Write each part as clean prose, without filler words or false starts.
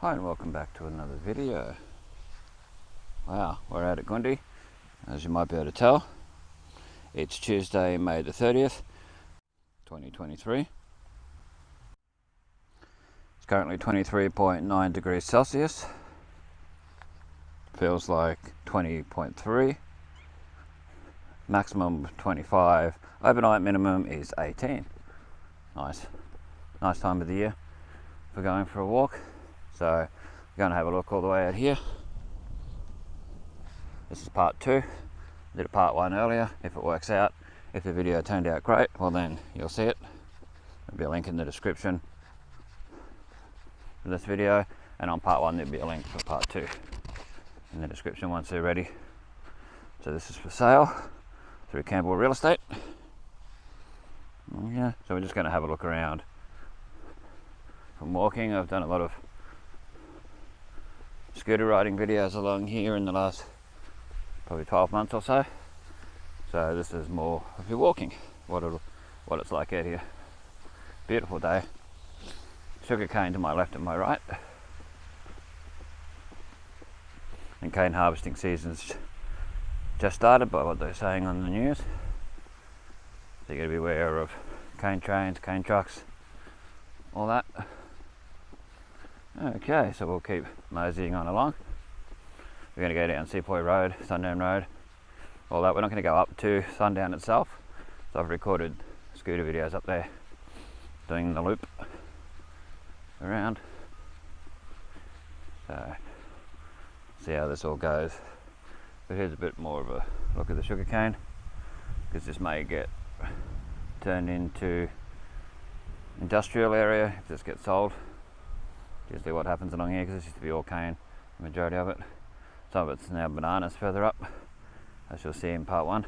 Hi and welcome back to another video. Wow, we're out at Goondi, as you might be able to tell. It's Tuesday, May the 30th, 2023. It's currently 23.9 degrees Celsius. Feels like 20.3. Maximum 25. Overnight minimum is 18. Nice time of the year for going for a walk. So we're going to have a look all the way out here. This is part 2. I did a part 1 earlier. If it works out, if the video turned out great, well then you'll see it. There'll be a link in the description for this video, and on part 1 there'll be a link for part 2 in the description once they're ready. So this is for sale through Campbell Real Estate. Yeah, so we're just going to have a look around. From walking, I've done a lot of scooter riding videos along here in the last probably 12 months or so. So this is more of your walking, what it's like out here. Beautiful day. Sugar cane to my left and my right. And cane harvesting season's just started by what they're saying on the news. So you got to be aware of cane trains, cane trucks, all that. Okay, so we'll keep moseying on along. We're going to go down Sepoy Road, Sundown Road, all that. We're not going to go up to Sundown itself. So I've recorded scooter videos up there, doing the loop around. So, see how this all goes. But here's a bit more of a look at the sugar cane, because this may get turned into industrial area if this gets sold. Usually what happens along here, because this used to be all cane, the majority of it. Some of it's now bananas further up, as you'll see in part 1.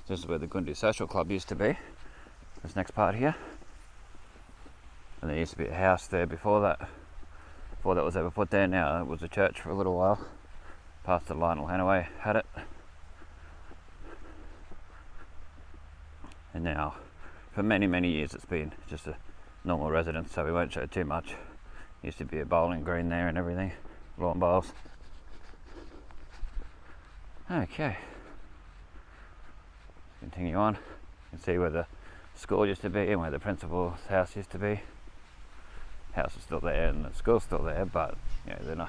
This is where the Goondi Social Club used to be, this next part here. And there used to be a house there before that was ever put there. Now it was a church for a little while. Pastor Lionel Hanaway had it. And now, for many, many years, it's been just a normal residence, so we won't show too much. Used to be a bowling green there and everything, lawn bowls. Okay, continue on. You can see where the school used to be and where the principal's house used to be. House is still there and the school's still there, but you know,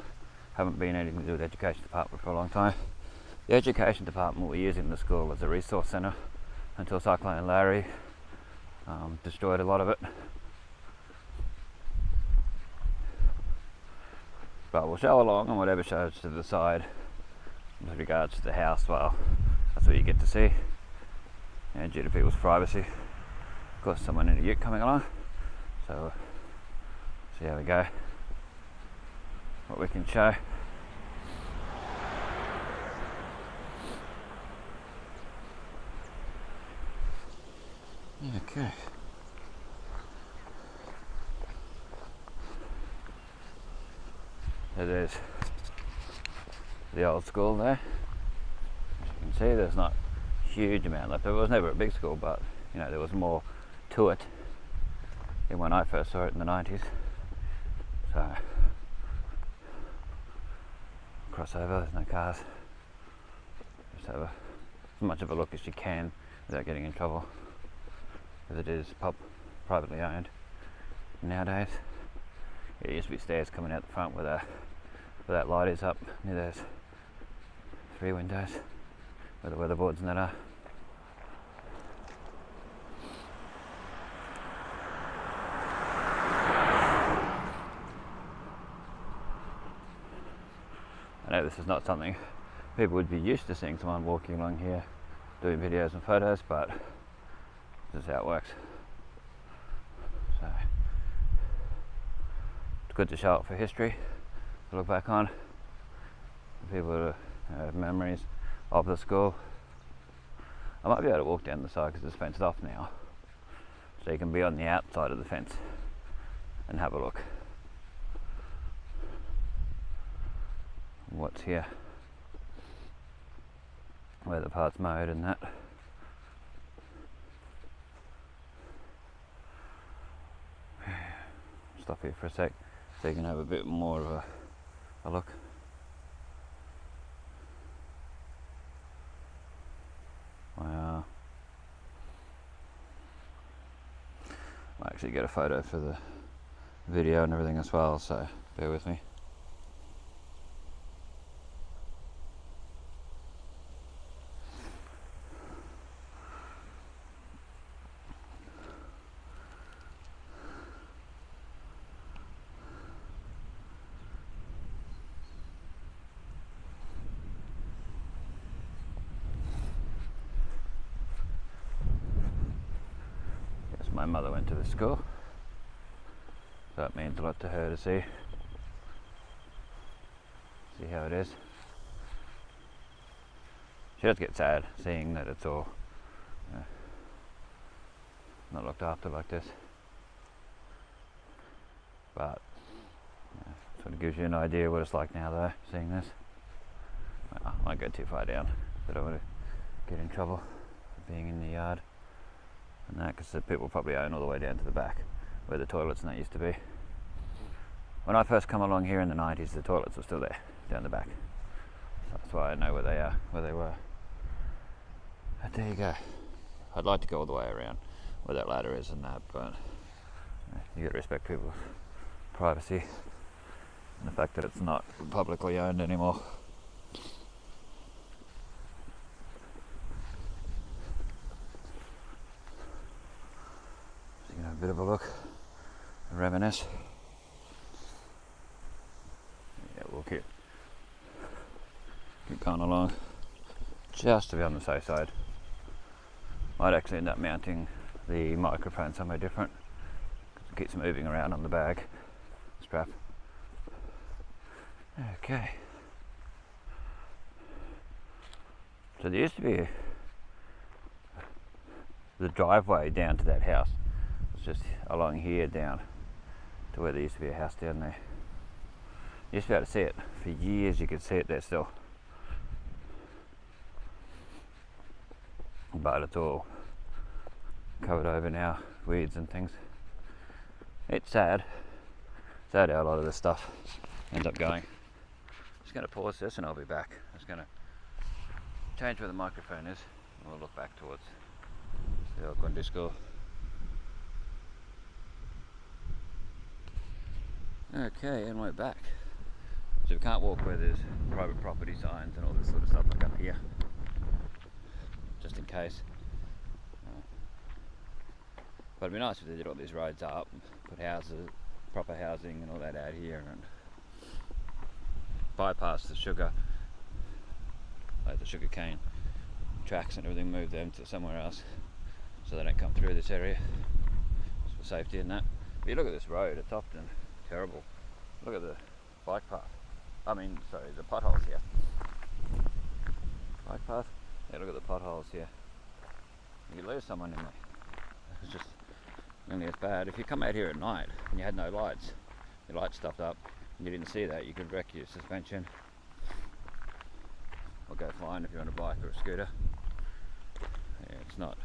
haven't been anything to do with the education department for a long time. The education department were using the school as a resource centre until Cyclone Larry destroyed a lot of it. But we'll show along, and whatever shows to the side with regards to the house, well, that's what you get to see. And due to people's privacy, of course, someone in a ute coming along. So see how we go, what we can show. Okay. So there's the old school there. As you can see, there's not a huge amount left. It was never a big school, but you know, there was more to it than when I first saw it in the 90s. So crossover, there's no cars. Just have as much of a look as you can without getting in trouble, because it is privately owned nowadays. There used to be stairs coming out the front where that light is up near those 3 windows where the weatherboards and that are. I know this is not something people would be used to seeing, someone walking along here doing videos and photos, but this is how it works. So it's good to show it for history, to look back on, for people to have memories of the school. I might be able to walk down the side because it's fenced off now, so you can be on the outside of the fence and have a look. What's here, where the part's mowed and that. stop here for a sec so you can have a bit more of a look. Wow. I'll actually get a photo for the video and everything as well, so bear with me. My mother went to the school, so that means a lot to her to see how it is. She does get sad seeing that it's all not looked after like this, but sort of gives you an idea what it's like now though, seeing this. I won't go too far down, but I don't want to get in trouble for being in the yard and that, because the people probably own all the way down to the back where the toilets and that used to be. When I first come along here in the 90s, the toilets were still there down the back, so that's why I know where they are, where they were. But there you go. I'd like to go all the way around where that ladder is and that, but you got to respect people's privacy and the fact that it's not publicly owned anymore. A bit of a look, reminisce. Yeah, we'll keep going along just to be on the safe side. Might actually end up mounting the microphone somewhere different because it keeps moving around on the bag strap. Okay. So there used to be the driveway down to that house. Just along here down to where there used to be a house down there. You used to be able to see it for years. You could see it there still, but it's all covered over now, weeds and things. It's sad how a lot of this stuff ends up going. Just going to pause this and I'll be back. I'm just going to change where the microphone is and we'll look back towards the old Goondi school. Okay, and we're back. So we can't walk where there's private property signs and all this sort of stuff like up here, just in case. But it'd be nice if they did all these roads up, put houses, proper housing and all that out here, and bypass the sugar, like the sugar cane tracks and everything, move them to somewhere else so they don't come through this area, just for safety and that. But you look at this road, it's often terrible. Look at the bike path. The potholes here. Bike path? Yeah, look at the potholes here. You could lose someone in there. It's just nearly as bad. If you come out here at night and you had no lights, your lights stuffed up, and you didn't see that, you could wreck your suspension. Or go flying if you're on a bike or a scooter. Yeah, it's not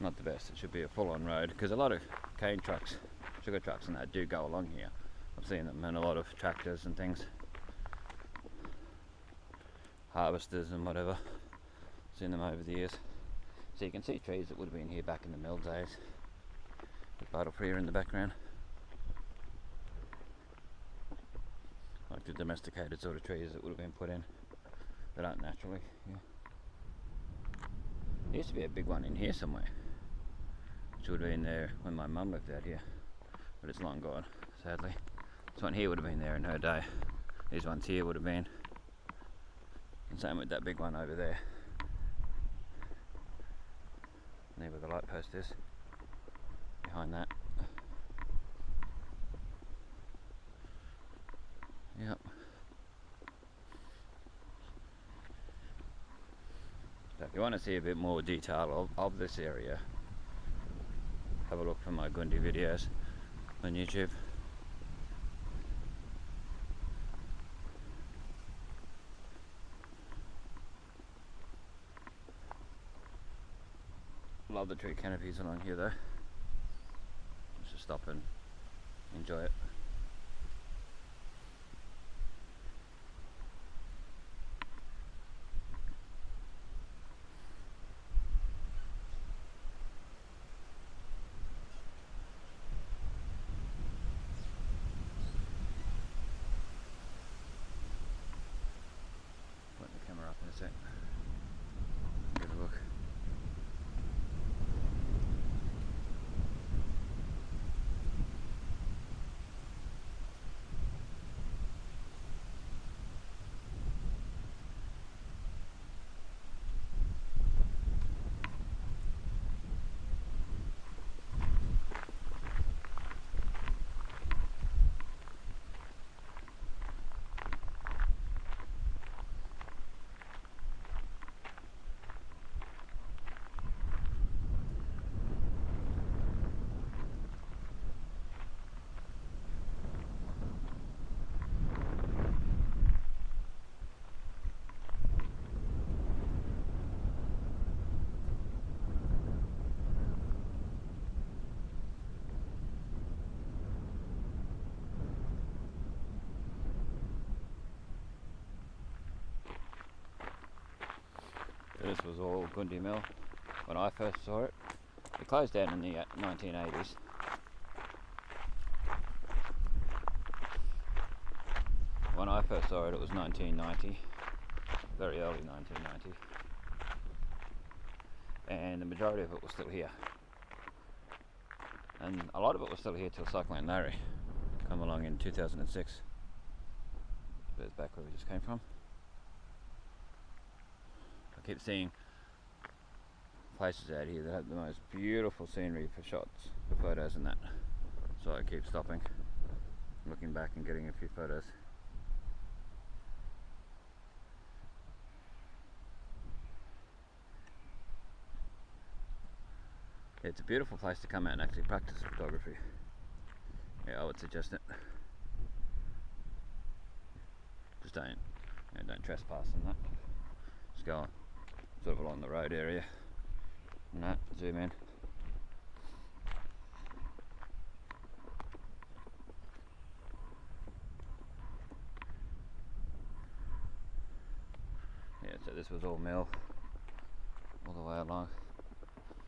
the best. It should be a full-on road, because a lot of cane trucks, sugar trucks and that do go along here. I've seen them, and a lot of tractors and things, harvesters and whatever. Seen them over the years. So you can see trees that would have been here back in the mill days. The bottle freer in the background, like the domesticated sort of trees that would have been put in that aren't naturally here. There used to be a big one in here somewhere, which would have been there when my mum lived out here, but it's long gone, sadly. This one here would have been there in her day. These ones here would have been, and same with that big one over there. There where the light post is, behind that. Yep. So if you want to see a bit more detail of this area, have a look for my Goondi videos on YouTube. Love the tree canopies along here though. Let's just stop and enjoy it. Put the camera up in a sec. Give a look. This was all Goondi mill when I first saw it. It closed down in the 1980s. When I first saw it, it was 1990, very early 1990, and the majority of it was still here. And a lot of it was still here till Cyclone Larry come along in 2006. There's back where we just came from. I keep seeing places out here that have the most beautiful scenery for shots, for photos and that. So I keep stopping, looking back and getting a few photos. It's a beautiful place to come out and actually practice photography. Yeah, I would suggest it. Just don't trespass and that. Just go sort of along the road area and that, zoom in. Yeah, so this was all mill all the way along.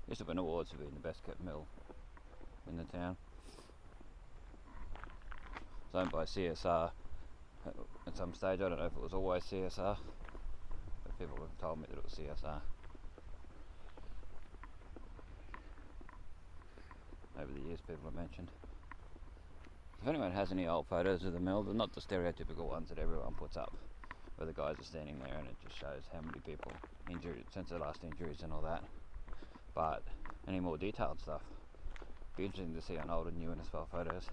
Used to win awards for being the best kept mill in the town. It's owned by CSR at some stage. I don't know if it was always CSR, but people have told me that it was CSR. Over the years people have mentioned. If anyone has any old photos of the mill, they're not the stereotypical ones that everyone puts up, where the guys are standing there and it just shows how many people injured since their last injuries and all that. But any more detailed stuff, be interesting to see on old and new Innisfail photos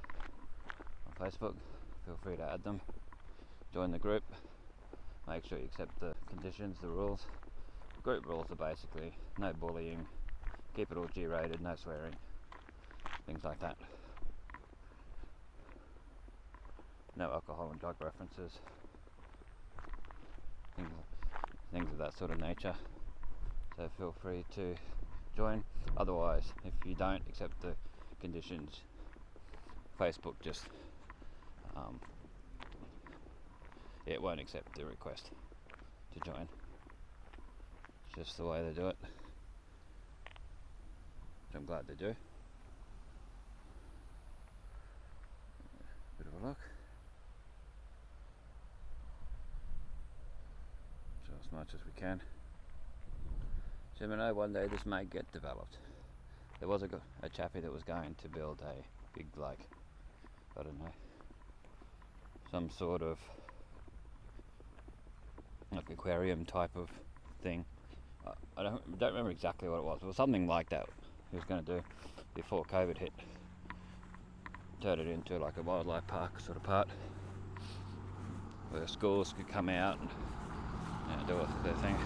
on Facebook. Feel free to add them, join the group, make sure you accept the conditions, the rules. Group rules are basically no bullying, keep it all G-rated, no swearing, things like that. No alcohol and drug references, things of that sort of nature. So feel free to join. Otherwise, if you don't accept the conditions, Facebook just it won't accept the request to join. It's just the way they do it, which I'm glad they do. Bit of a look. So as much as we can. So you know, one day this may get developed. There was a chappie that was going to build a big, like, I don't know, some sort of like aquarium type of thing. I don't remember exactly what it was. It was something like that he was going to do before COVID hit. Turn it into like a wildlife park sort of part, where schools could come out and do their thing.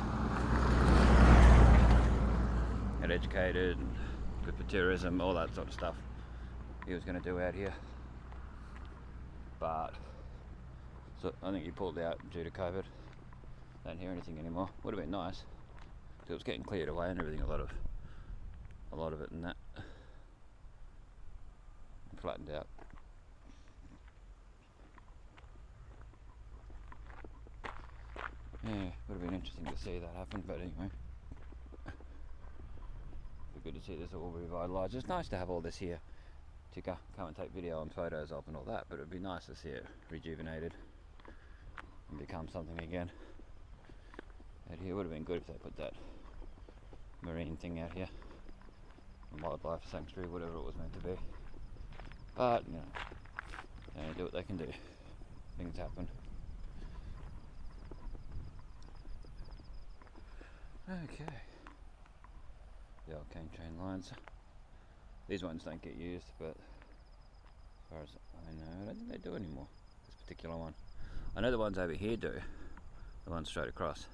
Get educated and good for tourism, all that sort of stuff he was going to do out here. But so I think he pulled out due to COVID. Don't hear anything anymore. Would have been nice. It was getting cleared away and everything. A lot of it and that flattened out. Yeah, would have been interesting to see that happen, but anyway. Be good to see this all revitalised. It's nice to have all this here to come and take video and photos of and all that, but it would be nice to see it rejuvenated and become something again. Out here would have been good if they put that marine thing out here, a wildlife sanctuary, whatever it was meant to be. But you know, they only do what they can do. Things happen. Okay. The old cane train lines. These ones don't get used, but as far as I know, I don't think they do anymore. This particular one. I know the ones over here do. The ones straight across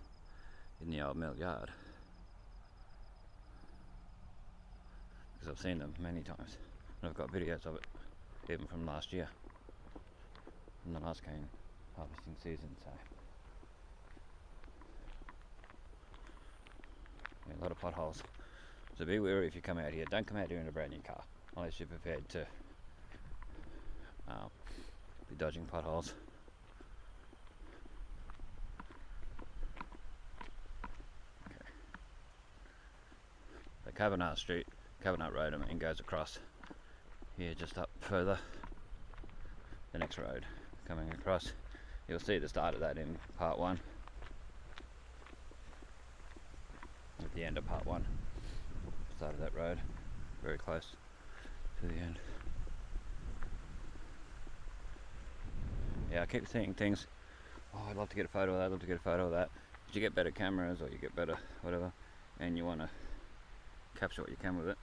in the old mill yard. Because I've seen them many times. And I've got videos of it, even from last year. From the last cane harvesting season, so. Yeah, a lot of potholes. So be wary if you come out here. Don't come out here in a brand new car unless you're prepared to be dodging potholes. Okay. The Cavanagh Road, I mean, goes across here just up further. The next road coming across. You'll see the start of that in part 1. At the end of part 1. Start of that road, very close to the end. Yeah, I keep seeing things, oh, I'd love to get a photo of that, I'd love to get a photo of that. But you get better cameras or you get better whatever, and you want to capture what you can with it.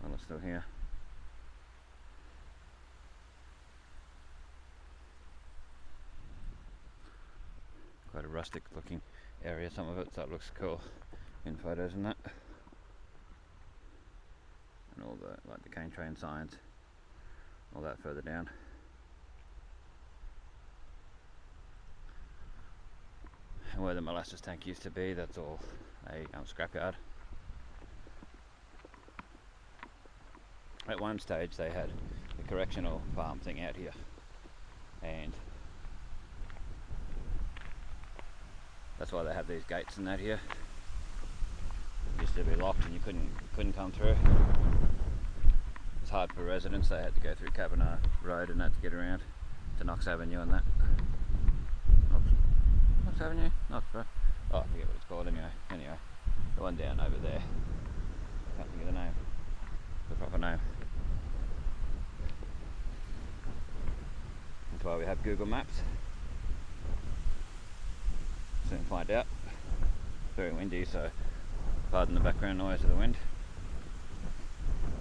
Well, it's still here. Quite a rustic looking area, some of it, so it looks cool in photos and that. And all the, like the cane train signs, all that further down. And where the molasses tank used to be, that's all a scrapyard. At one stage they had the correctional farm thing out here, and that's why they have these gates and that here. It used to be locked and you couldn't come through. It's hard for residents, they had to go through Cavanagh Road and that to get around to Knox Avenue and that. Knox Avenue? Knoxborough? Oh, I forget what it's called anyway. Anyway, the one down over there. Can't think of the name. The proper name. That's why we have Google Maps. Soon find out. Very windy, so pardon the background noise of the wind.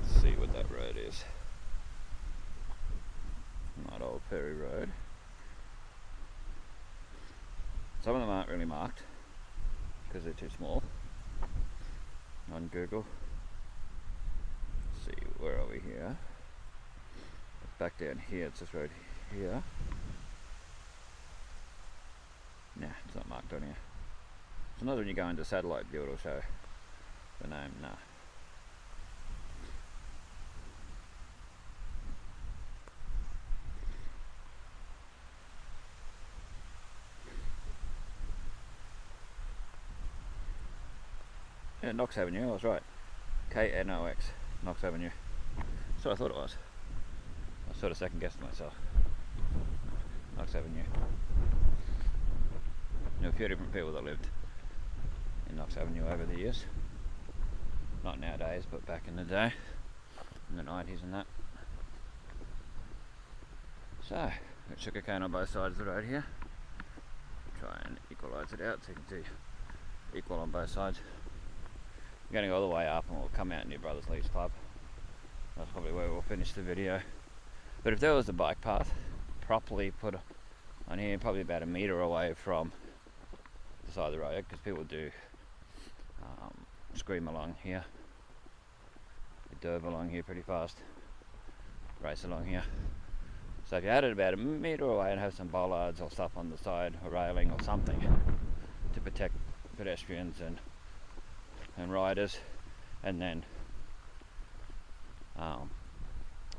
Let's see what that road is. Not Old Ferry Road. Some of them aren't really marked because they're too small on Google. Let's see, where are we here? Back down here, it's this road here. Nah, it's not marked on here. Sometimes when you go into satellite view it'll show the name. Nah. Yeah, Knox Avenue, I was right. K-N-O-X, Knox Avenue. That's what I thought it was. I sort of second guessed myself. Knox Avenue. Knew a few different people that lived in Knox Avenue over the years. Not nowadays, but back in the day, in the 90s and that. So, got sugarcane on both sides of the road here. Try and equalise it out so you can see equal on both sides. I'm going to go all the way up and we'll come out near Brothers Leagues Club. That's probably where we'll finish the video. But if there was a bike path properly put on here, probably about a metre away from the side of the road, because people do scream along here, they derve along here pretty fast, race along here. So if you had it about a metre away and have some bollards or stuff on the side, or railing or something to protect pedestrians and riders, and then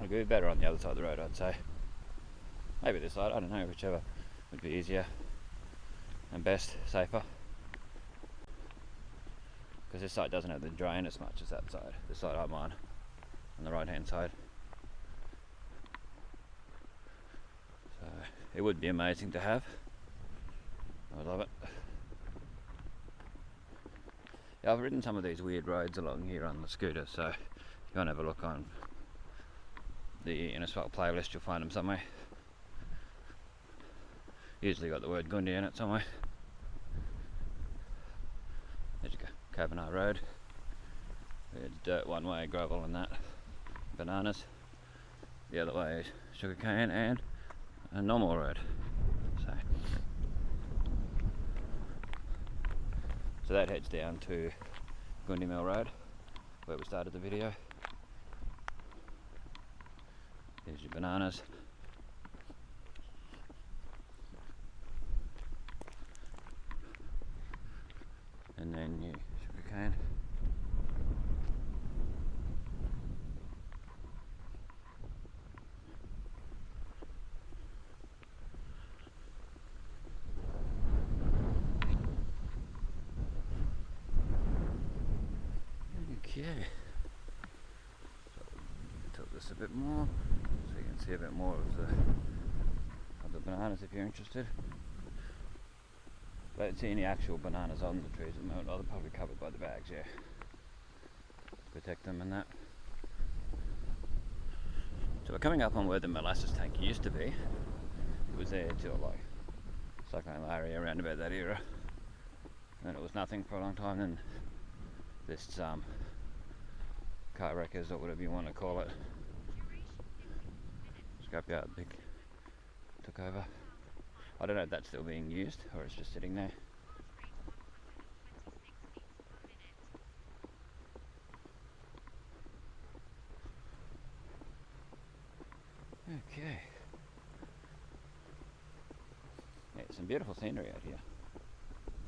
it'd be better on the other side of the road, I'd say. Maybe this side, I don't know, whichever would be easier and best, safer. Because this side doesn't have the drain as much as that side, the side I'm on the right hand side. So it would be amazing to have. I would love it. Yeah, I've ridden some of these weird roads along here on the scooter, so if you want to have a look on the Innisfail playlist, you'll find them somewhere. Usually got the word Goondi in it somewhere. There you go, Cabernet Road. There's dirt one way, gravel and that. Bananas. The other way is sugarcane and a normal road. So that heads down to Goondi Mill Road, where we started the video. Here's your bananas. And then your sugarcane. Okay, so tilt this a bit more so you can see a bit more of the bananas if you're interested. I don't see any actual bananas on the trees at the moment. Oh, they're probably covered by the bags, yeah, to protect them and that. So we're coming up on where the molasses tank used to be. It was there till like Cyclone Larry, around about that era. And then it was nothing for a long time. Then this car wreckers or whatever you want to call it, scrapyard big, took over. I don't know if that's still being used or it's just sitting there. Okay. Yeah, some beautiful scenery out here.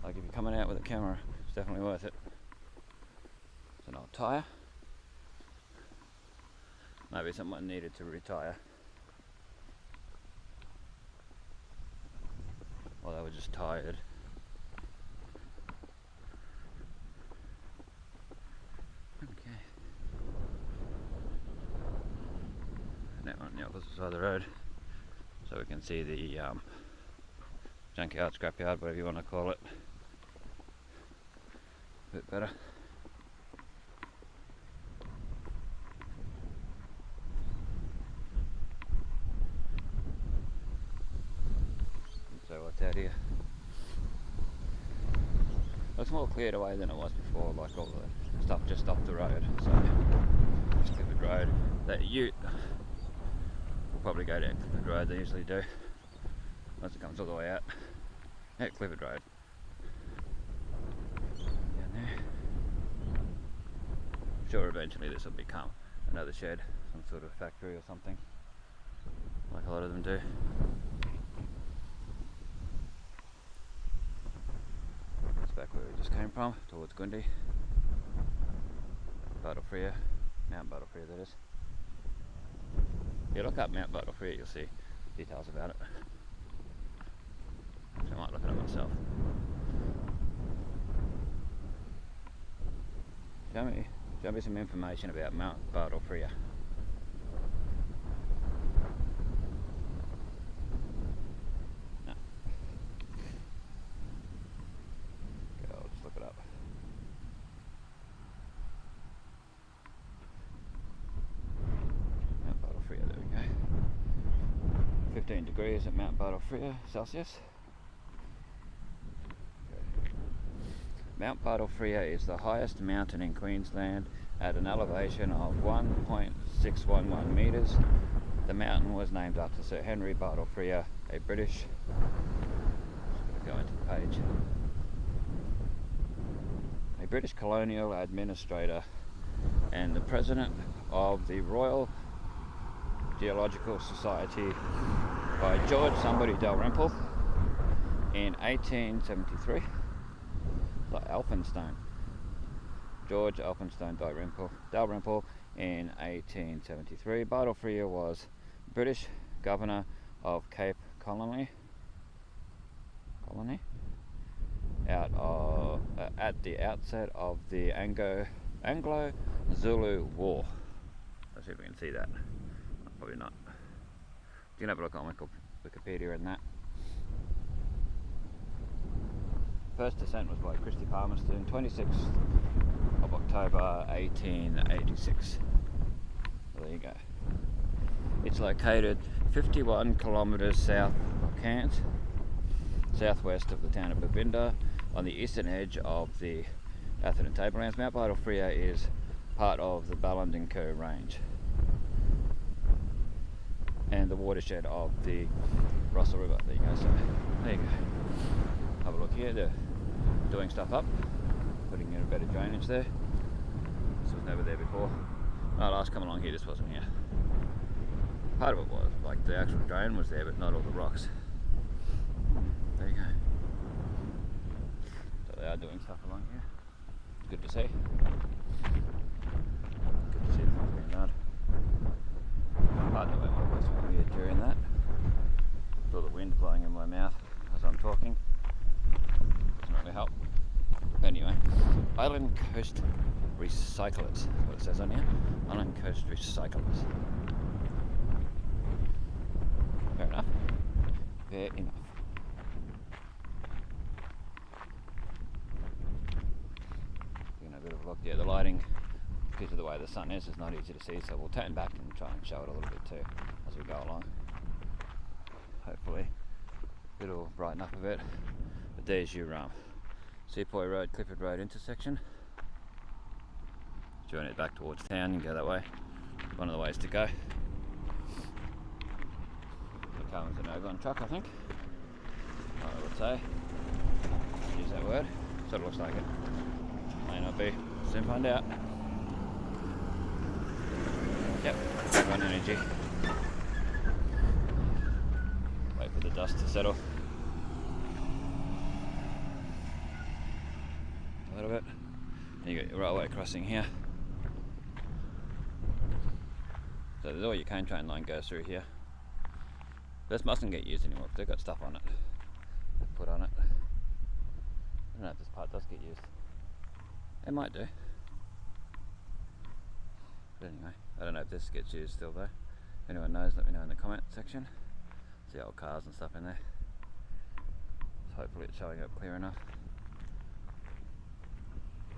Like if you're coming out with a camera, it's definitely worth it. It's an old tyre. Maybe someone needed to retire. Or they were just tired. Okay. And now we're on the opposite side of the road. So we can see the junkyard, scrapyard, whatever you want to call it. A bit better. So what's out here? Looks more cleared away than it was before, like all the stuff just off the road. So Clifford Road, that ute will probably go down Clifford Road, they usually do, once it comes all the way out. Yeah, Clifford Road. Down there. I'm sure eventually this will become another shed, some sort of factory or something, like a lot of them do. Back where we just came from, towards Goondi. Bartlefree, Mount Bartlefree that is. If you look up Mount Bartlefree, you'll see details about it. So I might look at it myself. Show me some information about Mount Bartlefree. Mount Bartlefree, there we go. 15 degrees at Mount Bartlefree Celsius. Okay. Mount Bartlefree is the highest mountain in Queensland at an elevation of 1.611 metres. The mountain was named after Sir Henry Bartlefree, a British. Just gotta go into the page. A British colonial administrator and the president of the Royal Geological Society by George somebody Dalrymple in 1873. Like Elphinstone. George Elphinstone Dalrymple in 1873. Bartlefree was British governor of Cape Colony. colony out of at the outset of the Anglo-Zulu War. Let's see if we can see that. Probably not. You can have a look on Wikipedia and that. First descent was by Christy Palmerston, 26th of October 1886. So there you go. It's located 51 kilometres south of Cairns, southwest of the town of Babinda, on the eastern edge of the Atherton Tablelands. Mount Vital Freo is part of the Ballandinker Range and the watershed of the Russell River. There you go. So there you go. Have a look here. They're doing stuff up, putting in a better drainage there. This was never there before. When I last come along here, this wasn't here. Part of it was, like the actual drain was there, but not all the rocks. There you go. So they are doing stuff along here. It's good to see. Good to see the things being done. Pardon the way my voice was weird during that. Feel the wind blowing in my mouth as I'm talking. Doesn't really help. Anyway, Island Coast Recyclers. That's what it says on here. Island Coast Recyclers. Fair enough. Fair enough. Giving a bit of a look. Yeah, the lighting, because of the way the sun is not easy to see, so we'll turn back and try and show it a little bit too as we go along. Hopefully it'll brighten up a bit. But there's your Sepoy Road, Clifford Road intersection. Join it back towards town, you can go that way. One of the ways to go. The car was an Ogon truck, I think. I would say. Use that word. Sort of looks like it. May not be. Soon find out. Yep, Reborn energy. Wait for the dust to settle. A little bit. Then you got your railway crossing here. So there's all your cane train line goes through here. This mustn't get used anymore because they've got stuff on it. They've put on it. I don't know if this part does get used. It might do. But anyway, I don't know if this gets used still though. If anyone knows, let me know in the comment section. See old cars and stuff in there. So hopefully it's showing up clear enough.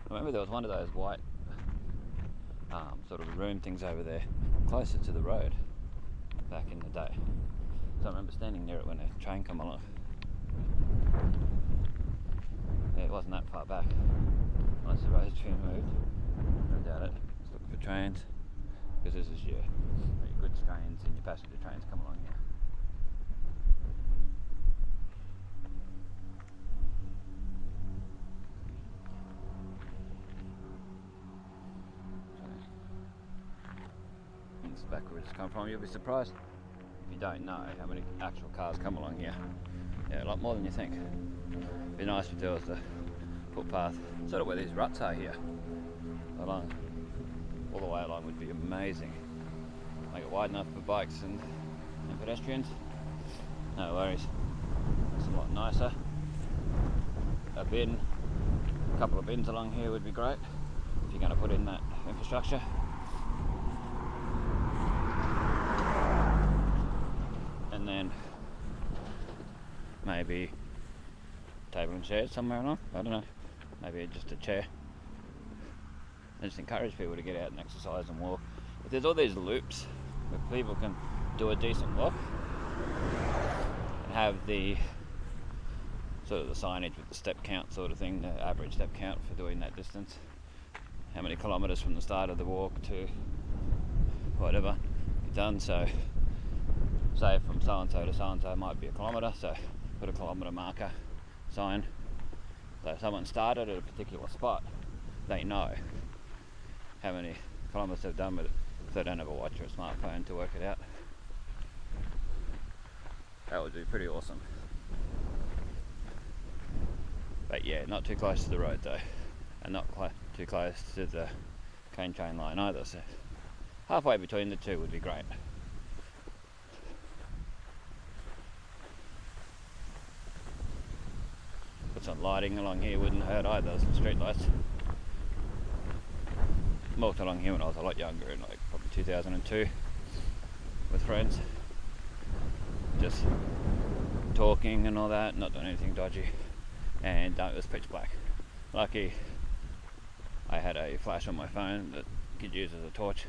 I remember there was one of those white sort of room things over there closer to the road back in the day. So I remember standing near it when a train come along. Yeah, it wasn't that far back, unless the road's been moved. I doubt it. Just looking for trains, because this is your goods trains and your passenger trains come along here. It's back where it's come from. You'll be surprised if you don't know how many actual cars come along here. Yeah, a lot more than you think. It'd be nice if there was a footpath, sort of where these ruts are here, along, all the way along would be amazing. Make it wide enough for bikes and pedestrians. No worries. It's a lot nicer. A bin, a couple of bins along here would be great if you're going to put in that infrastructure. And then maybe table and chairs somewhere along. I don't know. Maybe just a chair. I just encourage people to get out and exercise and walk. If there's all these loops where people can do a decent walk and have the sort of the signage with the step count sort of thing, the average step count for doing that distance, how many kilometres from the start of the walk to whatever you've done. So say from so and so to so and so might be a kilometre, so put a kilometre marker sign. So if someone started at a particular spot, they know how many kilometres they've done with it if they don't have a watch or a smartphone to work it out. That would be pretty awesome. But yeah, not too close to the road though, and not too close to the cane train line either, so halfway between the two would be great. Put some lighting along here wouldn't hurt either, some street lights. Walked along here when I was a lot younger, in like probably 2002, with friends. Just talking and all that, not doing anything dodgy, and it was pitch black. Lucky I had a flash on my phone that could use as a torch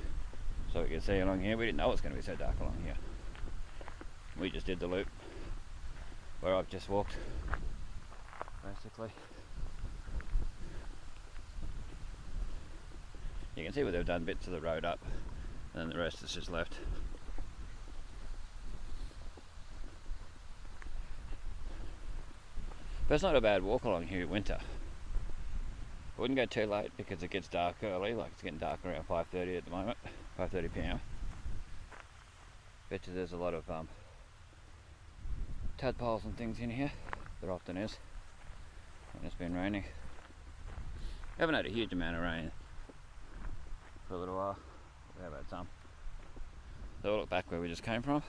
so we could see along here. We didn't know it was going to be so dark along here. We just did the loop where I've just walked, basically. You can see where they've done bits of the road up, and then the rest is just left. But it's not a bad walk along here in winter. I wouldn't go too late because it gets dark early, like it's getting dark around 5:30 at the moment, 5:30 p.m. Bet you there's a lot of tadpoles and things in here. There often is when it's been raining. We haven't had a huge amount of rain for a little while. We have had some. So we'll look back where we just came from.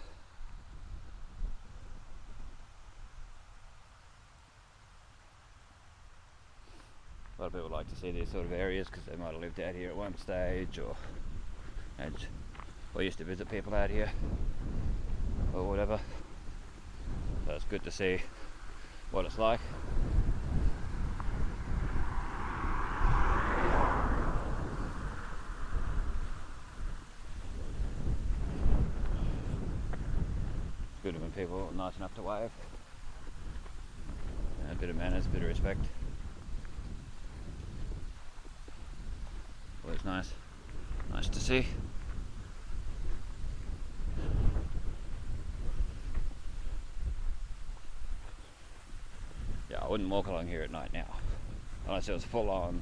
A lot of people like to see these sort of areas because they might have lived out here at one stage, or used to visit people out here, or whatever. So it's good to see what it's like. It's good when people are nice enough to wave. A bit of manners, a bit of respect. Always nice to see. Yeah, I wouldn't walk along here at night now, unless it was full on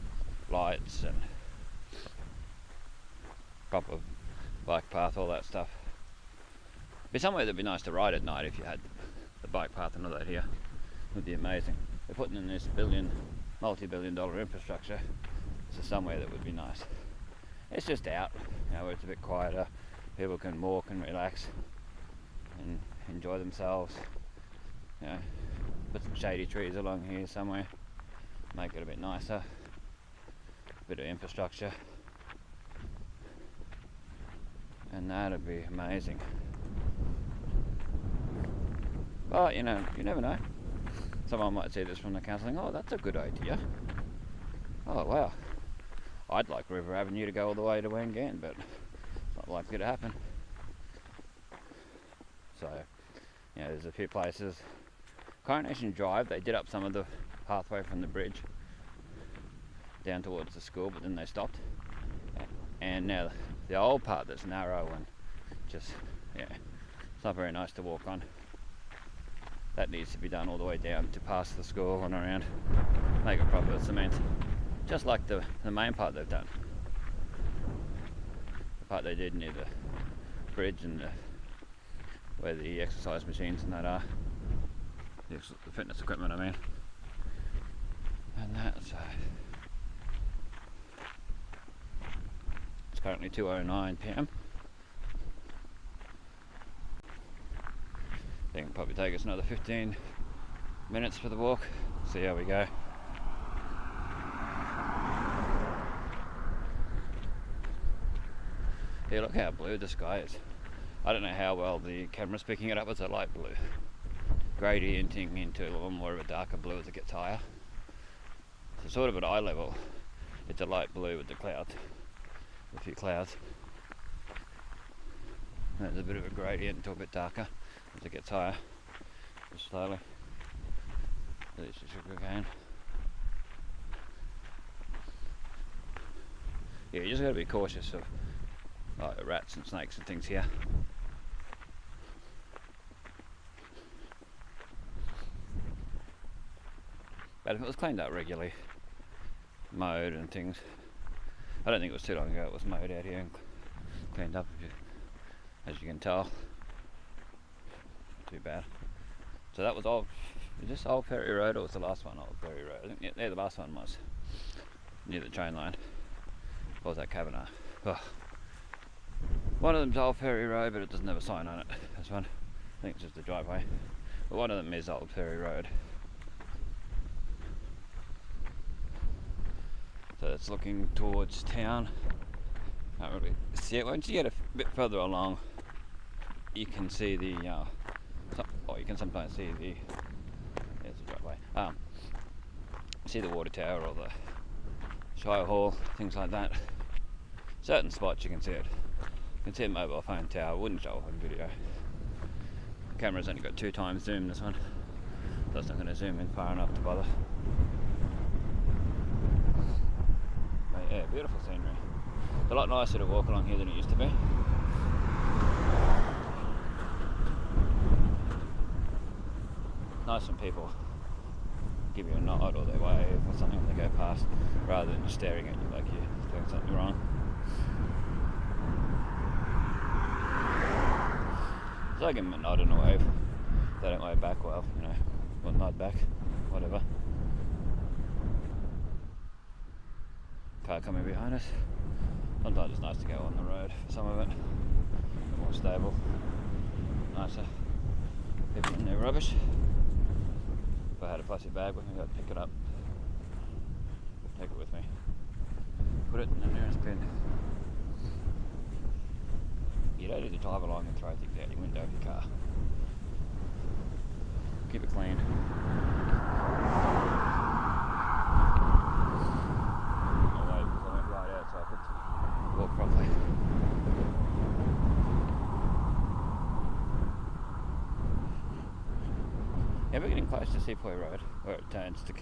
lights and proper bike path, all that stuff. Be somewhere that'd be nice to ride at night if you had the bike path and all that here. It would be amazing. They're putting in this multi-billion-dollar infrastructure. So somewhere that would be nice. It's just out, where it's a bit quieter. People can walk and relax and enjoy themselves. Put some shady trees along here somewhere, make it a bit nicer. Bit of infrastructure, and that'd be amazing. But you never know. Someone might see this from the council and think, oh, that's a good idea. Oh wow. I'd like River Avenue to go all the way to Wangan, but it's not likely to happen. So, there's a few places. Coronation Drive, they did up some of the pathway from the bridge down towards the school, but then they stopped. And now the old part that's narrow and just, it's not very nice to walk on. That needs to be done all the way down to past the school and around. Make it proper cement. Just like the main part they've done. The part they did near the bridge and where the exercise machines and that are. The fitness equipment, I mean. And that's... it's currently 2:09 p.m. I think it'll probably take us another 15 minutes for the walk. See how we go. Yeah, look how blue the sky is. I don't know how well the camera's picking it up. It's a light blue, gradienting into a little more of a darker blue as it gets higher. So sort of at eye level, it's a light blue with the clouds, a few clouds. And there's a bit of a gradient until a bit darker as it gets higher, just slowly. There's the sugar cane. Yeah, you just got to be cautious of rats and snakes and things here. But if it was cleaned up regularly, mowed and things, I don't think it was too long ago it was mowed out here and cleaned up, as you can tell. Not too bad. So that was old. Is this Old Ferry Road or was the last one Old Ferry Road? I think the last one was near the train line. Or was that Kavanagh? Oh. One of them's Old Ferry Road, but it doesn't have a sign on it. This one, I think it's just a driveway. But one of them is Old Ferry Road. So it's looking towards town. Can't really see it. Once you get a bit further along, you can see the, you can sometimes see the, there's the driveway, see the water tower or the Shire Hall, things like that. Certain spots you can see it. You can see a mobile phone tower, wouldn't show up on video. The camera's only got 2 times zoom, this one. So it's not going to zoom in far enough to bother. But yeah, beautiful scenery. It's a lot nicer to walk along here than it used to be. Nice when people give you a nod or they wave or something when they go past, rather than just staring at you like you're doing something wrong. So I give them a nod and a wave. If they don't wave back, well, you know, or nod back, whatever. Car coming behind us. Sometimes it's nice to go on the road for some of it. A bit more stable, nicer. People in their rubbish. If I had a plastic bag with me, I'd pick it up, take it with me, put it in the nearest bin. You don't need to drive along and throw things out your window of your car. Keep it clean. Although, because I went right out so I could walk properly. Yeah, we're getting close to Sepoy Road, where it turns to,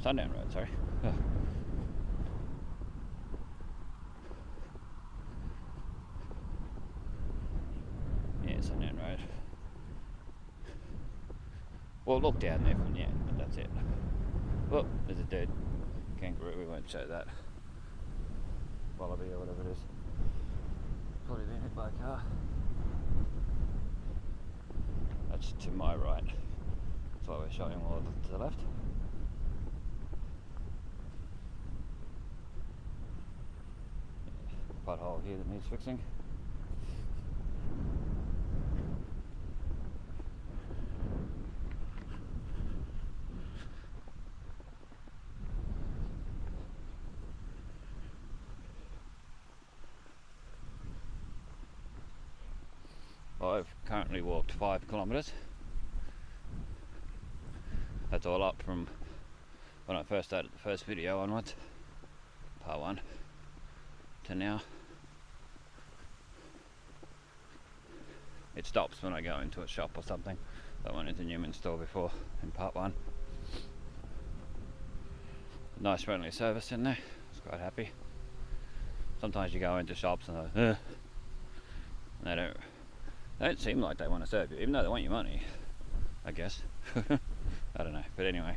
Sundown Road, sorry. Oh. Yeah, Sundown Road. Well, look down there from the end, but that's it. Well, there's a dead kangaroo, we won't show that. Wallaby or whatever it is. Probably been hit by a car. That's to my right. That's why we're showing all to the left. Pothole here that needs fixing. I've currently walked 5 kilometres. That's all up from when I first started the first video onwards, part 1, to now. It stops when I go into a shop or something. I went into Newman's store before in part 1. Nice friendly service in there, I was quite happy. Sometimes you go into shops and they don't seem like they want to serve you, even though they want your money, I guess. I don't know, but anyway,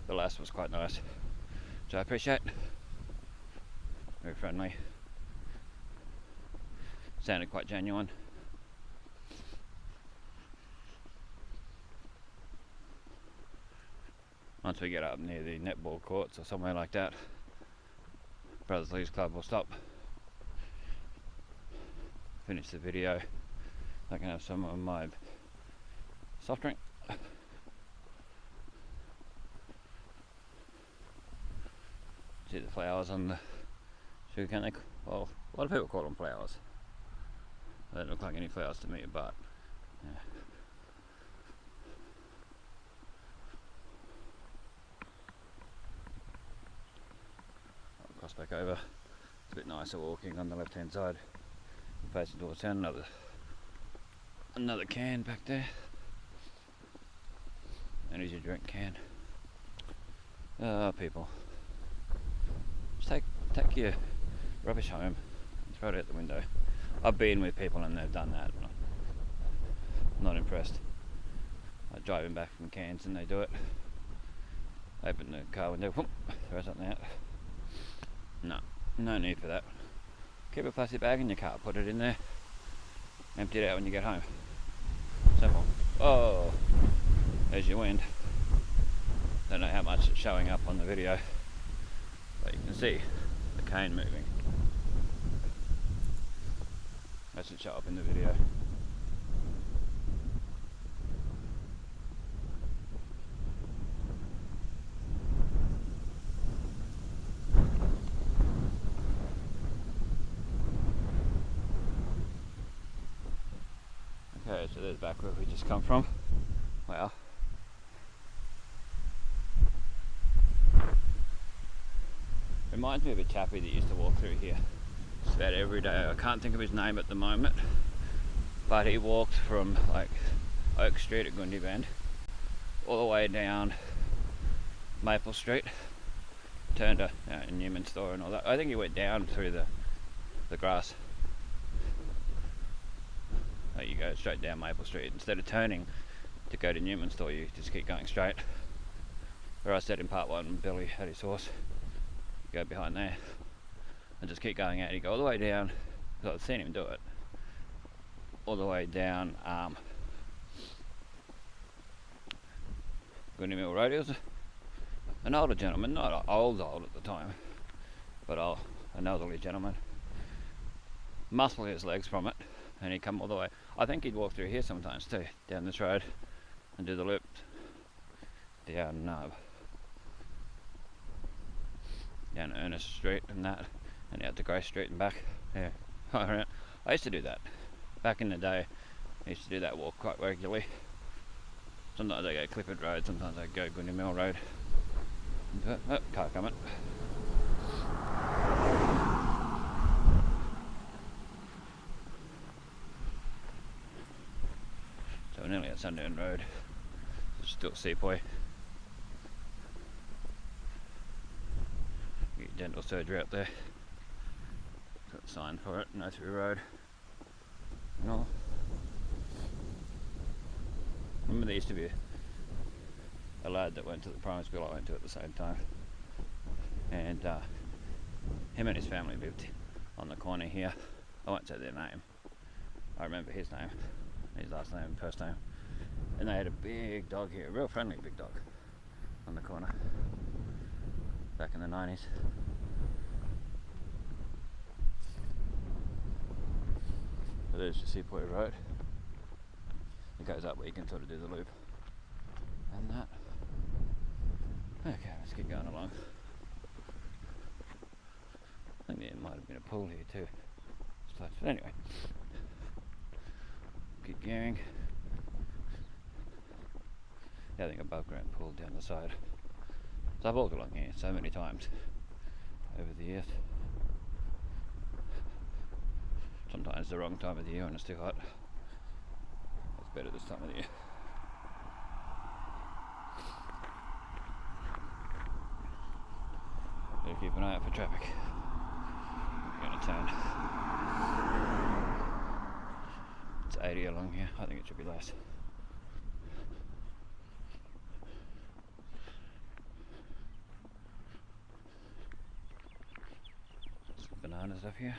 the last was quite nice, which I appreciate. Very friendly. Sounded quite genuine. Once we get up near the netball courts or somewhere like that, Brothers Leagues Club will stop. Finish the video. I can have some of my soft drink. See the flowers on the sugarcane? Well, a lot of people call them flowers. They don't look like any flowers to me, but yeah. I'll cross back over. It's a bit nicer walking on the left hand side, facing towards town. Another can back there. Energy drink can. People. Just take your rubbish home and throw it out the window. I've been with people and they've done that. I'm not impressed. I drive in back from Cairns and they do it. Open the car window, whoop, throw something out. No need for that. Keep a plastic bag in your car, put it in there, empty it out when you get home. Simple. Oh, there's your wind. Don't know how much it's showing up on the video, but you can see the cane moving. That should show up in the video. There's back where we just come from. Wow. Reminds me of a chappie that used to walk through here just about every day. I can't think of his name at the moment, but he walked from like Oak Street at Goondi Bend all the way down Maple Street, turned to Newman Store and all that. I think he went down through the grass. Like you go straight down Maple Street instead of turning to go to Newman Store. You just keep going straight. Where I said in part one, Billy had his horse. You go behind there and just keep going out. You go all the way down. Because I've seen him do it. All the way down Goondi Mill Road. He was an older gentleman, not old at the time, but an elderly gentleman. Muscle his legs from it, and he'd come all the way. I think he'd walk through here sometimes too, down this road, and do the loop down Ernest Street and that, and out to Grace Street and back. Yeah, I used to do that back in the day. I used to do that walk quite regularly. Sometimes I go Clifford Road, sometimes I go Goondi Mill Road. Oh, car coming. So we're nearly at Sundown Road. There's still Sepoy. Get dental surgery up there. Got a sign for it, no through road. No. Remember there used to be a lad that went to the primary school I went to at the same time, and him and his family lived on the corner here. I won't say their name, I remember his name, his last name and first name, and they had a big dog here, a real friendly big dog on the corner back in the 90s. So there's the Sepoy Road. It goes up where you can sort of do the loop and that. Okay, let's keep going along. I think there might have been a pool here too. But anyway, keep going. Yeah, I think above ground pool down the side. So I've walked along here so many times over the years. Sometimes the wrong time of the year when it's too hot. It's better this time of the year. Better keep an eye out for traffic. I'm going to turn. It's 80 along here. I think it should be less. Some bananas up here.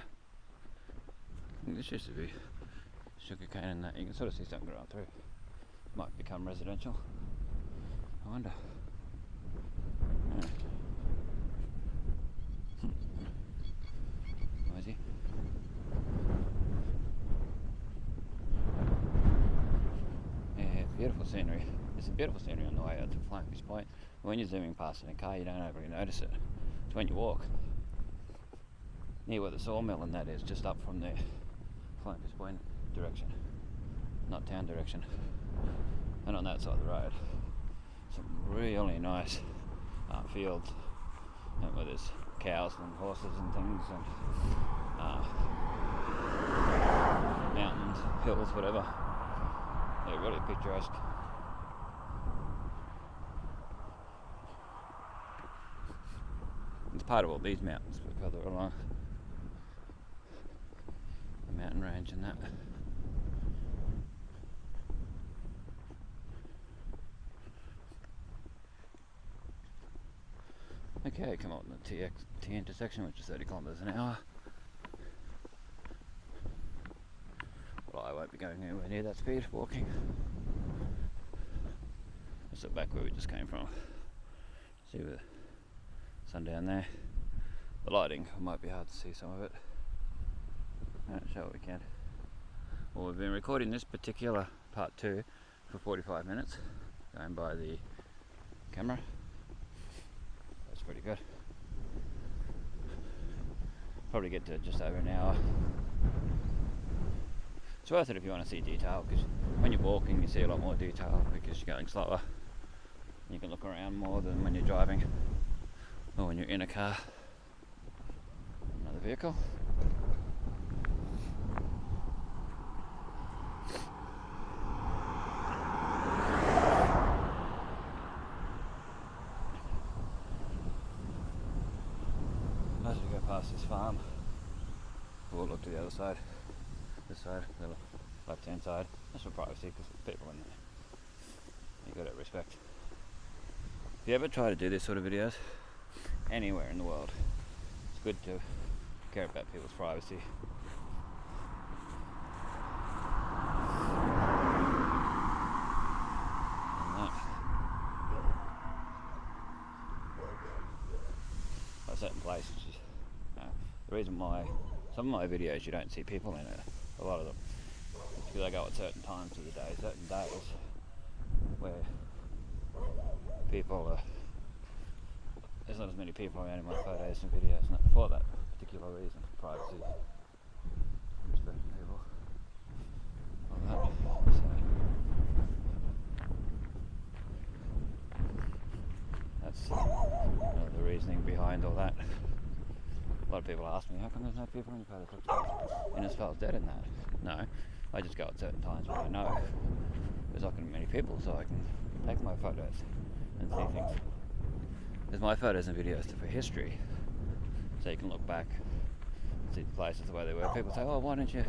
I think this used to be sugar cane and that. You can sort of see something growing through. Might become residential. I wonder. Noisy. Yeah, it's beautiful scenery. It's a beautiful scenery on the way out to Flying Fish Point. When you're zooming past in a car, you don't overly notice it. It's when you walk near where the sawmill and that is, just up from there. Flying Fish Point direction, not town direction. And on that side of the road, some really nice fields, and where there's cows and horses and things, and mountains, hills, whatever. They're really picturesque. It's part of all these mountains, but further along the mountain range and that. Okay, come on the T intersection, which is 30 kilometres an hour. Well, I won't be going anywhere near that speed walking. Let's look back where we just came from. See the sun down there. The lighting might be hard to see some of it. Alright, show what we can. Well, we've been recording this particular part 2 for 45 minutes, going by the camera. That's pretty good. Probably get to just over an hour. It's worth it if you want to see detail, because when you're walking you see a lot more detail because you're going slower. You can look around more than when you're driving or when you're in a car. Another vehicle. As we go past this farm, we'll look to the other side. This side, the left-hand side. That's for privacy because there's people in there. You got to respect. If you ever try to do this sort of videos anywhere in the world, it's good to care about people's privacy. At certain places, the reason why some of my videos you don't see people in it, a lot of them, because I go at certain times of the day, certain days where people are, there's not as many people around in my photos and videos, and for that particular reason, privacy, respecting people, all that. So that's the reasoning behind all that. A lot of people ask me, how come there's no people in your photo? Innisfail's dead in that. No, I just go at certain times when I know there's not going to be many people, so I can take my photos and see things. Because my photos and videos are for history, so you can look back, see the places the way they were. People say, oh, why don't you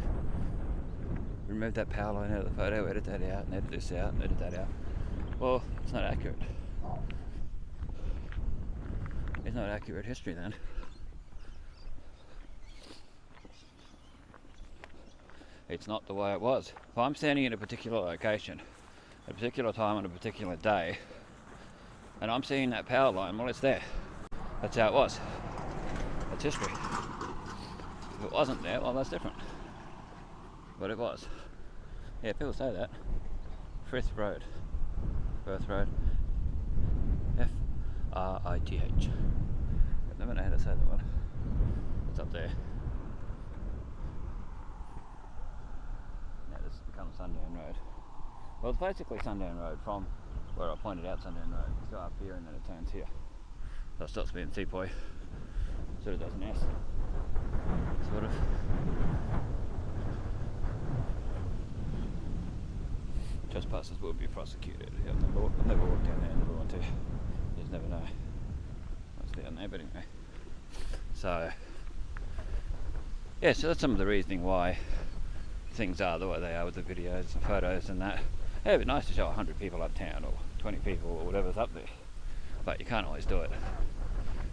remove that power line out of the photo, edit that out, and edit this out, and edit that out. Well, it's not accurate. It's not accurate history then. It's not the way it was. If I'm standing in a particular location, at a particular time on a particular day, and I'm seeing that power line, well, it's there. That's how it was. That's history. If it wasn't there, well, that's different. But it was. Yeah, people say that. Frith Road. Firth Road. F-R-I-T-H. I've never known how to say that one. It's up there. Sundown Road. Well, it's basically Sundown Road from where I pointed out Sundown Road. It's go up here and then it turns here. So it stops being Sepoy. Sort of does an S. Sort of. Trespassers will be prosecuted. I've never walked down there, never want to. You just never know what's down there, but anyway. So, yeah, so that's some of the reasoning why things are the way they are with the videos and photos and that. Yeah, it'd be nice to show 100 people uptown or 20 people or whatever's up there, but you can't always do it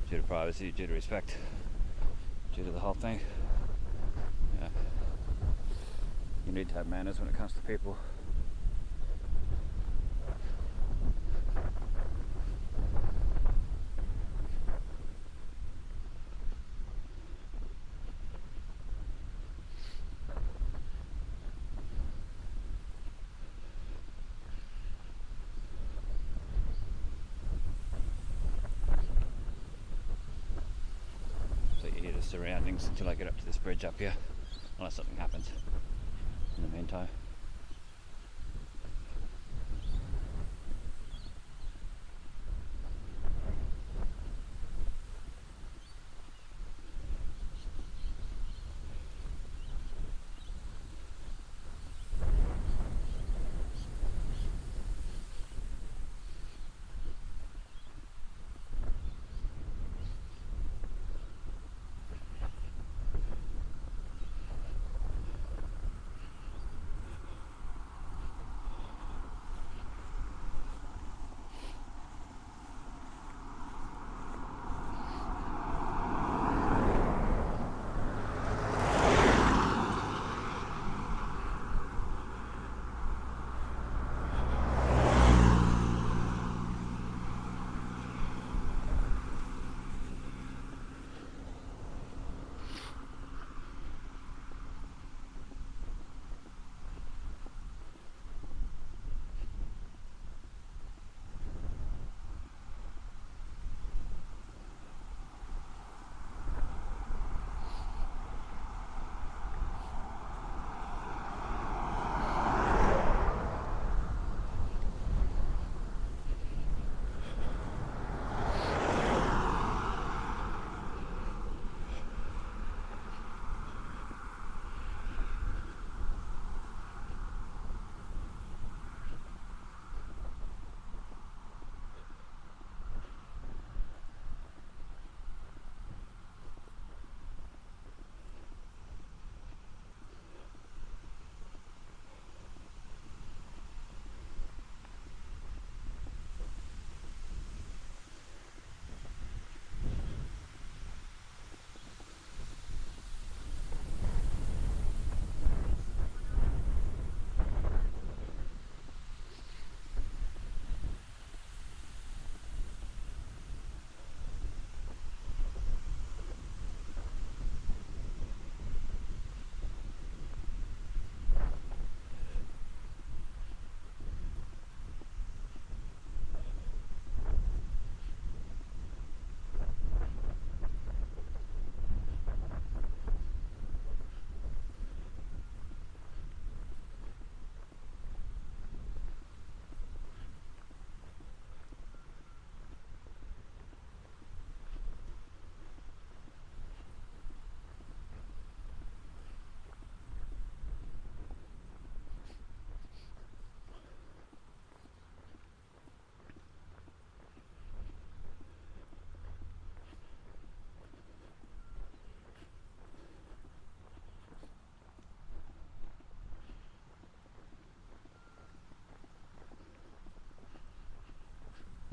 due to privacy, due to respect, due to the whole thing. Yeah. You need to have manners when it comes to people. Surroundings until I get up to this bridge up here, unless something happens in the meantime.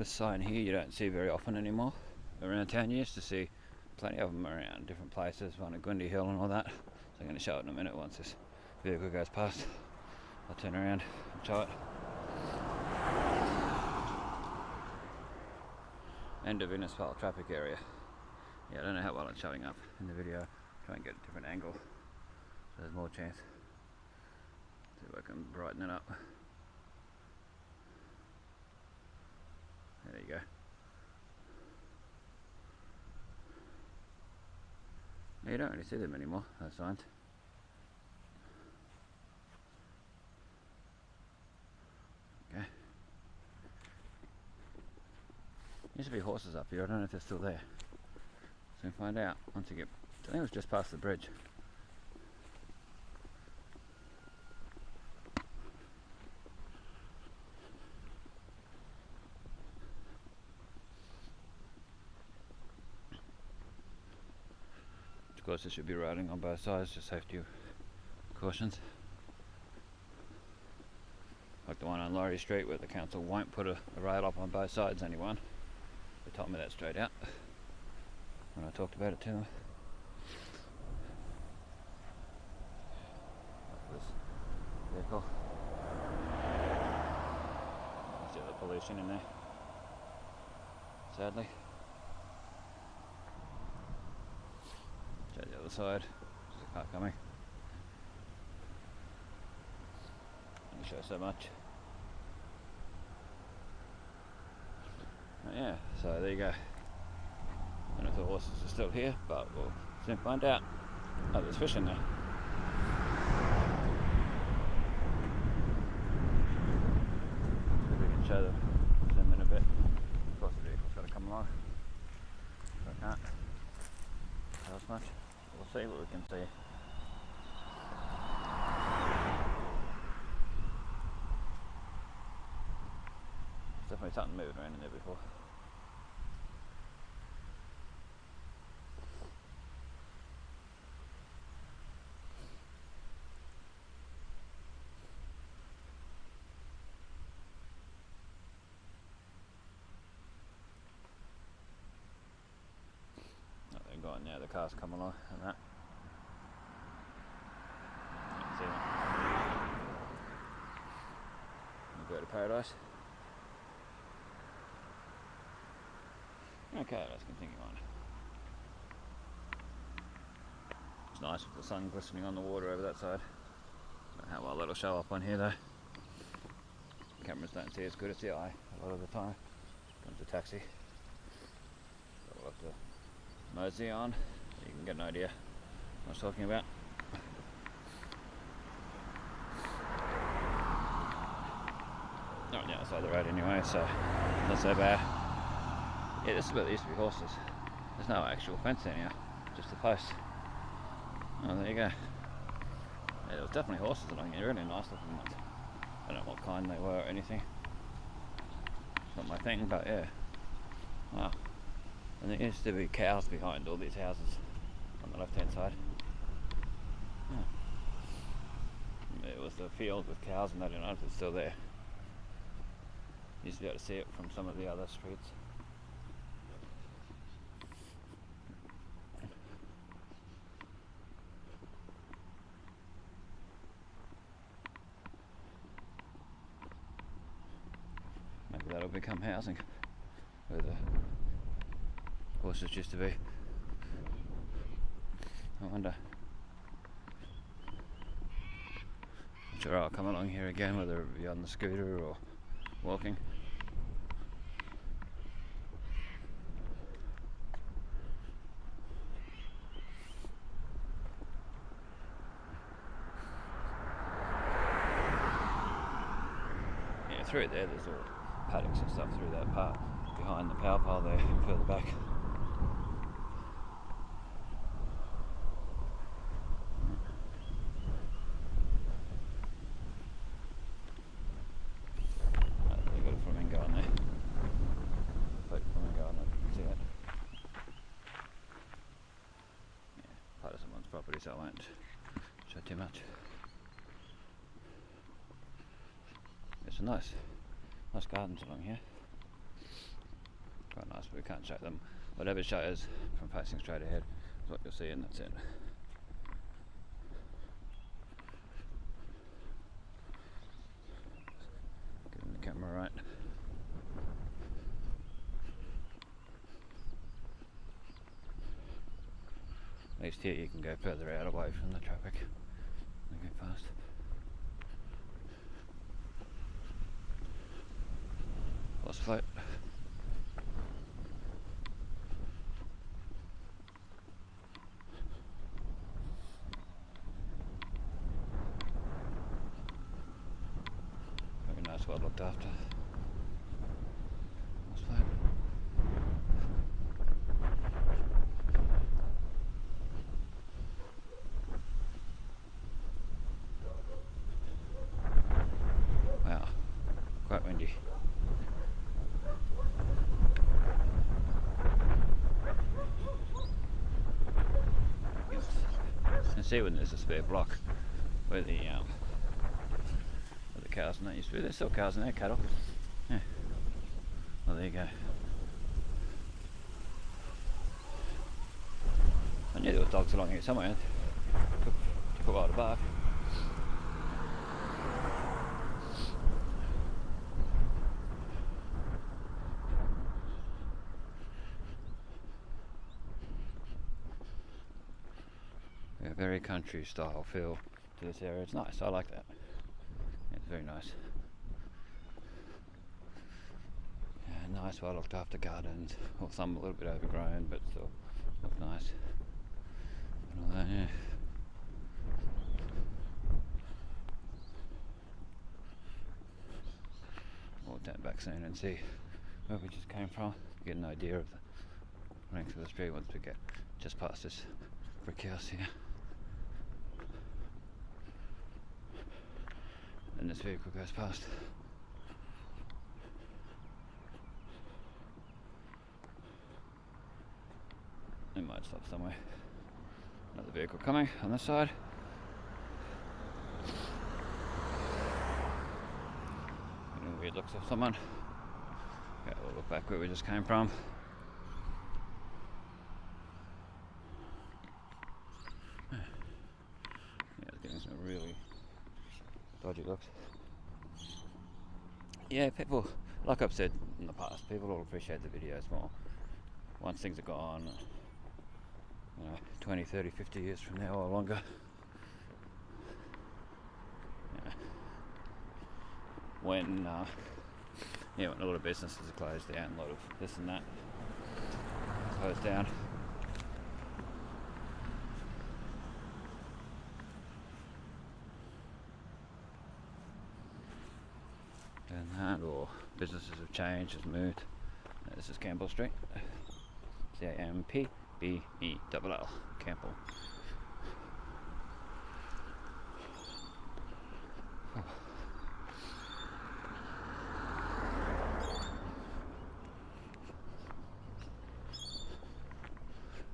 This sign here you don't see very often anymore. Around town you used to see plenty of them around different places, one at Goondi Hill and all that. So I'm going to show it in a minute once this vehicle goes past. I'll turn around and show it. End of Innisfail traffic area. Yeah, I don't know how well it's showing up in the video. Try and get a different angle so there's more chance. See if I can brighten it up. There you go. Now you don't really see them anymore, those signs. Okay. Used to be horses up here, I don't know if they're still there. Soon find out once you get, I think it was just past the bridge. Of course, this should be riding on both sides, just safety cautions. Like the one on Laurie Street where the council won't put a rail up on both sides, anyone. They told me that straight out when I talked about it to them. This vehicle. See the pollution in there, sadly. Show the other side, there's a car coming. Only show so much. Oh, yeah, so there you go. I don't know if the horses are still here, but we'll soon find out. Oh, there's fish in there. See if we can show them in a bit. Of course the vehicle's got to come along. I can't tell us much. We'll see what we can see. There's definitely something moving around in there before. Oh, they're gone now, the car's come along and that. See them. We'll go to paradise. Okay, let's continue on. It's nice with the sun glistening on the water over that side. Don't know how well that'll show up on here though. Cameras don't see as good as the eye a lot of the time. Comes a taxi. So we'll have to mosey on so you can get an idea what I was talking about. Not on the other side of the road anyway, so not so bad. Yeah, this is where there used to be horses. There's no actual fence in here, just a post. Oh, there you go. Yeah, there was definitely horses along here, really nice looking ones. I don't know what kind they were or anything. It's not my thing, but yeah. Wow. And there used to be cows behind all these houses on the left hand side. Yeah. It was the field with cows and I don't know if it's still there. Used to be able to see it from some of the other streets. Maybe that'll become housing where the horses used to be. I wonder. I'm sure I'll come along here again, whether it be on the scooter or walking. Yeah, through there's all paddocks and stuff through that part behind the power pole there, further back. They've got a flamingo on there. Fake flamingo on it, you can see it. Yeah, part of someone's property, so I won't show too much. It's a nice gardens along here. past, but we can't show them. Whatever shows from facing straight ahead is what you'll see, and that's it. Getting the camera right. At least here you can go further out away from the traffic. They go fast. Lost float. Very nice, well looked after. Lost float. Wow, quite windy. You can see when there's a spare block where the cows and that used to be. There's still cows in there, cattle. Yeah. Well, there you go. I knew there were dogs along here somewhere. Took a while to bark. A very country style feel to this area. It's nice, I like that. It's very nice. Yeah, nice, well looked after gardens. Well, some a little bit overgrown, but still look nice. And all that, yeah. We'll turn back soon and see where we just came from. Get an idea of the length of the street once we get just past this brick house here. And this vehicle goes past. It might stop somewhere. Another vehicle coming on this side. Getting weird looks of someone. Okay, we'll look back where we just came from. Yeah, it's getting some really dodgy looks. Yeah, people, like I've said in the past, people will appreciate the videos more once things are gone, 20, 30, 50 years from now or longer. Yeah. When when a lot of businesses are closed down, a lot of this and that closed down. And that, or businesses have changed, has moved. This is Campbell Street. C-A-M-P-B-E-L-L, Campbell.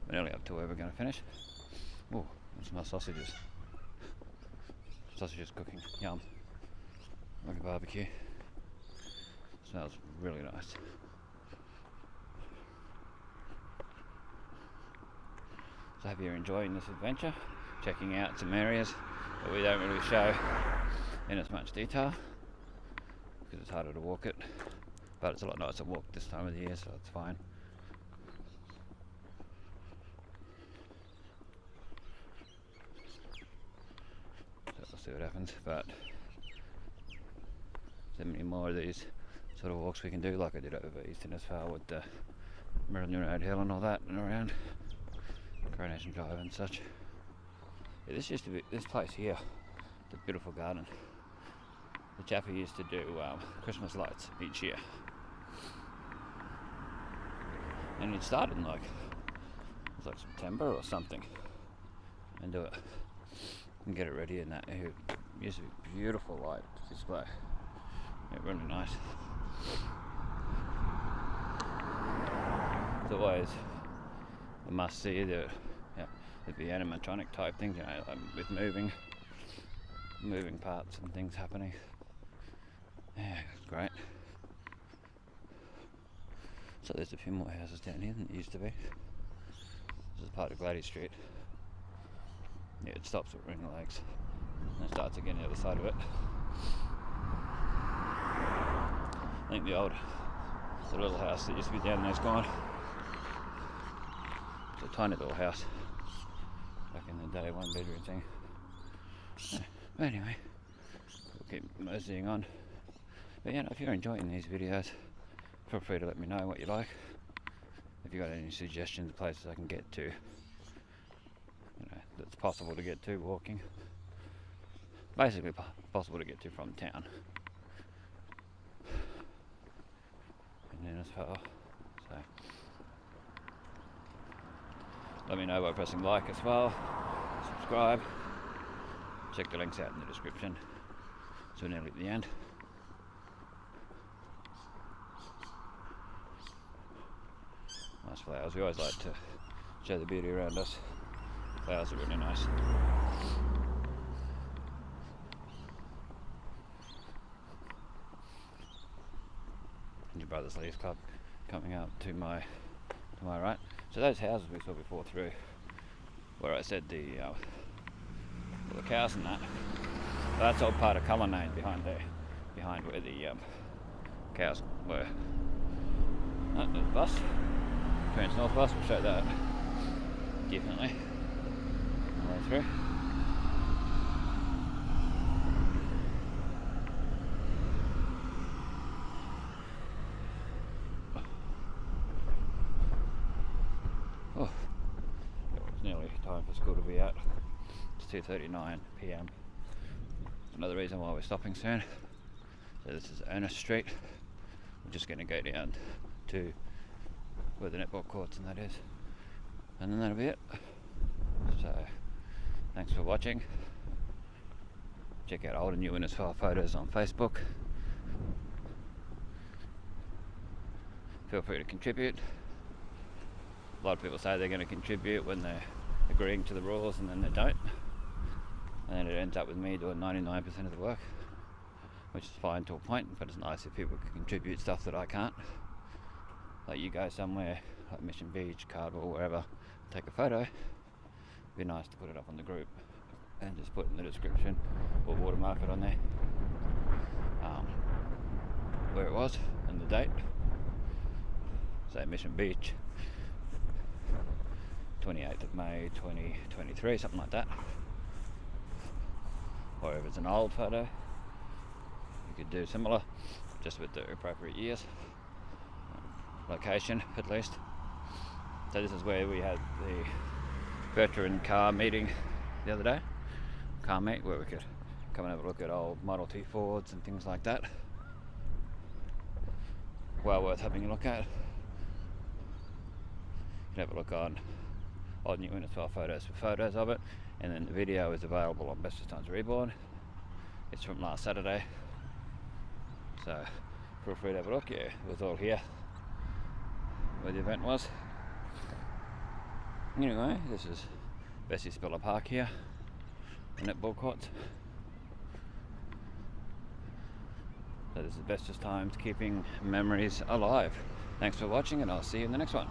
We're nearly up to where we're going to finish. Oh, there's my sausages. Sausages cooking, yum. Like a barbecue. Smells really nice. So I hope you're enjoying this adventure, checking out some areas that we don't really show in as much detail because it's harder to walk it, but it's a lot nicer to walk this time of the year, so it's fine. So we'll see what happens, but so many more of these sort of walks we can do, like I did over East Innisfail with the Merlin Road Hill and all that, and around Coronation Drive and such. Yeah, this used to be, this place here, the beautiful garden. The chap who used to do Christmas lights each year, and he'd start in like, it was like September or something, and do it and get it ready, and that it used to be beautiful light display. Yeah, really nice. It's always a must see. The animatronic type things, with moving parts and things happening. Yeah, it's great. So there's a few more houses down here than it used to be. This is part of Glady Street. Yeah, it stops at Ring Lakes and it starts again the other side of it. I think the little house that used to be down there's gone. It's a tiny little house back in the day, 1 bedroom thing. But anyway, we'll keep moseying on. But yeah, if you're enjoying these videos, feel free to let me know what you like. If you've got any suggestions of places I can get to, that's possible to get to walking. Basically possible to get to from town. In Innisfail. So let me know by pressing like as well, subscribe, check the links out in the description. So we're nearly at the end. Nice flowers, we always like to show the beauty around us. Flowers are really nice. And your Brothers Leaves Club coming up to my right. So those houses we saw before through where I said the cows and that, that's all part of Cullinane behind there, behind where the cows were. Oh, there's a bus. Trans North bus, we'll show that definitely all the way through. Oh, it's nearly time for school to be out. It's 2:39 PM. Another reason why we're stopping soon. So this is Ernest Street. We're just going to go down to where the netball courts and that is, and then that'll be it. So thanks for watching. Check out old and new Innisfail photos on Facebook. Feel free to contribute. A lot of people say they're going to contribute when they're agreeing to the rules and then they don't, and then it ends up with me doing 99% of the work, which is fine to a point, but it's nice if people can contribute stuff that I can't. Like you go somewhere like Mission Beach, Cardwell, wherever, take a photo. It'd be nice to put it up on the group and just put in the description or watermark it on there, where it was and the date. Say Mission Beach, 28th of May 2023, something like that. Or if it's an old photo, you could do similar, just with the appropriate years. Location at least. So this is where we had the veteran car meeting the other day, car meet, where we could come and have a look at old Model T Fords and things like that. Well worth having a look at. You can have a look on old new Innisfail photos for photos of it, and then the video is available on Bestestimes Reborn. It's from last Saturday, so feel free to have a look. Yeah, it was all here where the event was. Anyway, this is Bestestimes Park here, the netball courts. So this is Bestestimes, keeping memories alive. Thanks for watching, and I'll see you in the next one.